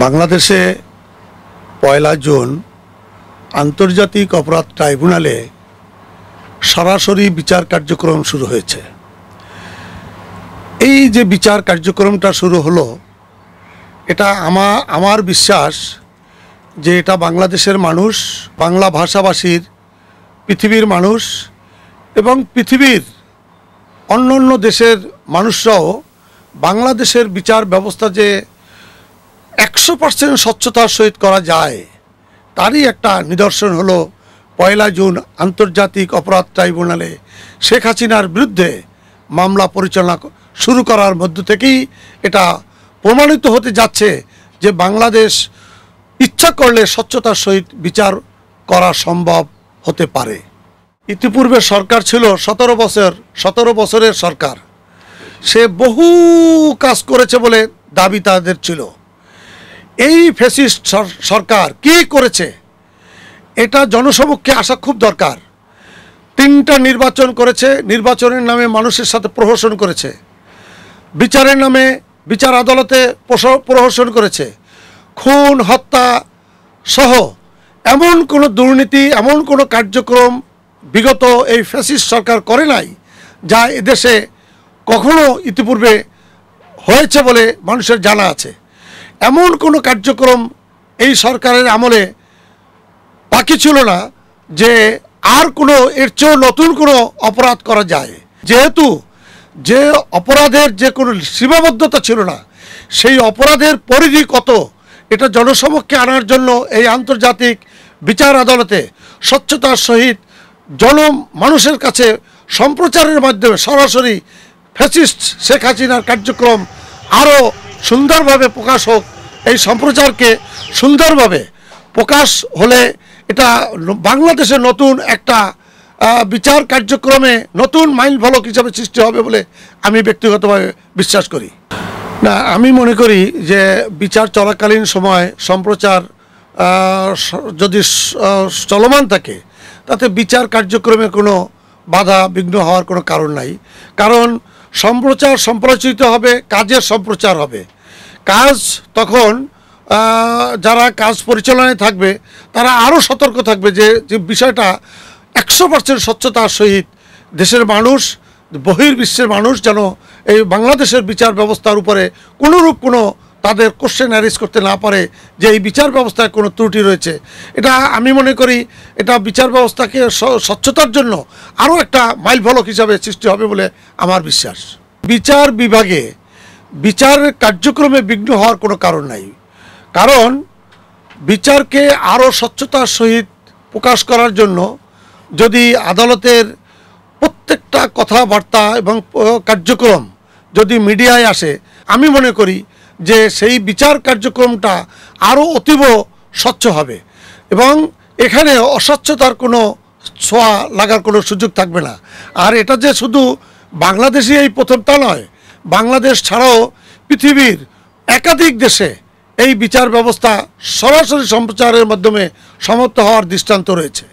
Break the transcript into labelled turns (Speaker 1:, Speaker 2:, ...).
Speaker 1: বাংলাদেশে ১লা জুন আন্তর্জাতিক অপরাধ ট্রাইব্যুনালে সরাসরি বিচার কার্যক্রম শুরু হয়েছে। এই যে বিচার কার্যক্রমটা শুরু হলো, এটা আমার বিশ্বাস যে এটা বাংলাদেশের মানুষ, বাংলা ভাষাভাষীর পৃথিবীর মানুষ এবং পৃথিবীর অন্য দেশের মানুষরাও বাংলাদেশের বিচার ব্যবস্থা যে 100% স্বচ্ছতার সহিত করা যায়, তারই একটা নিদর্শন হলো ১লা জুন আন্তর্জাতিক অপরাধ ট্রাইব্যুনালে শেখ হাসিনার বিরুদ্ধে মামলা পরিচালনা শুরু করার মধ্য থেকেই এটা প্রমাণিত হতে যাচ্ছে যে বাংলাদেশ ইচ্ছা করলে স্বচ্ছতার সহিত বিচার করা সম্ভব হতে পারে। ইতিপূর্বে সরকার ছিল 17 বছরের সরকার, সে বহু কাজ করেছে বলে দাবি তাদের ছিল। এই ফ্যাসিস্ট সরকার কি করেছে এটা জনসমক্ষে আসা খুব দরকার। 3টা নির্বাচন করেছে, নির্বাচনের নামে মানুষের সাথে প্রহসন করেছে, বিচারের নামে বিচার আদালতে প্রহসন করেছে, খুন হত্যা সহ এমন কোনো দুর্নীতি, এমন কোনো কার্যক্রম বিগত এই ফ্যাসিস্ট সরকার করে নাই যা এদেশে কখনো ইতিপূর্বে হয়েছে বলে মানুষের জানা আছে। এমন কোনো কার্যক্রম এই সরকারের আমলে বাকি ছিল না যে আর কোনো এর চেয়েও নতুন কোনো অপরাধ করা যায়। যেহেতু যে অপরাধের যে কোনো সীমাবদ্ধতা ছিল না, সেই অপরাধের পরিধি কত এটা জনসমক্ষে আনার জন্য এই আন্তর্জাতিক বিচার আদালতে স্বচ্ছতার সহিত মানুষের কাছে সম্প্রচারের মাধ্যমে সরাসরি ফ্যাসিস্ট শেখ হাসিনার কার্যক্রম আরও সুন্দরভাবে প্রকাশ হোক, এই সম্প্রচারকে সুন্দরভাবে প্রকাশ হলে এটা বাংলাদেশের নতুন একটা বিচার কার্যক্রমে নতুন মাইল ফলক হিসাবে সৃষ্টি হবে বলে আমি ব্যক্তিগতভাবে বিশ্বাস করি। না, আমি মনে করি যে বিচার চলাকালীন সময় সম্প্রচার যদি চলমান থাকে তাতে বিচার কার্যক্রমে কোনো বাধা বিঘ্ন হওয়ার কোনো কারণ নাই। কারণ সম্প্রচারিত হবে, কাজের সম্প্রচার হবে। কাজ তখন যারা কাজ পরিচালনায় থাকবে তারা আরও সতর্ক থাকবে যে বিষয়টা 100% স্বচ্ছতার সহিত দেশের মানুষ, বহির্বিশ্বের মানুষ যেন এই বাংলাদেশের বিচার ব্যবস্থার উপরে কোনোরূপ কোনো তাদের কোশ্চেন অ্যারেজ করতে না পারে যে এই বিচার ব্যবস্থায় কোনো ত্রুটি রয়েছে। এটা আমি মনে করি এটা বিচার ব্যবস্থাকে স্বচ্ছতার জন্য আরও একটা মাইল ফলক হিসাবে সৃষ্টি হবে বলে আমার বিশ্বাস। বিচার বিভাগে বিচারের কার্যক্রমে বিঘ্ন হওয়ার কোনো কারণ নাই। কারণ বিচারকে আরও স্বচ্ছতার সহিত প্রকাশ করার জন্য যদি আদালতের প্রত্যেকটা কথাবার্তা এবং কার্যক্রম যদি মিডিয়ায় আসে, আমি মনে করি যে সেই বিচার কার্যক্রমটা আরও অতীব স্বচ্ছ হবে এবং এখানে অস্বচ্ছতার কোনো ছোঁয়া লাগার কোনো সুযোগ থাকবে না। আর এটা যে শুধু বাংলাদেশে এই প্রথম তা নয়, বাংলাদেশ ছাড়াও পৃথিবীর একাধিক দেশে এই বিচার ব্যবস্থা সরাসরি সম্প্রচারের মাধ্যমে সমাপ্ত হওয়ার দৃষ্টান্ত রয়েছে।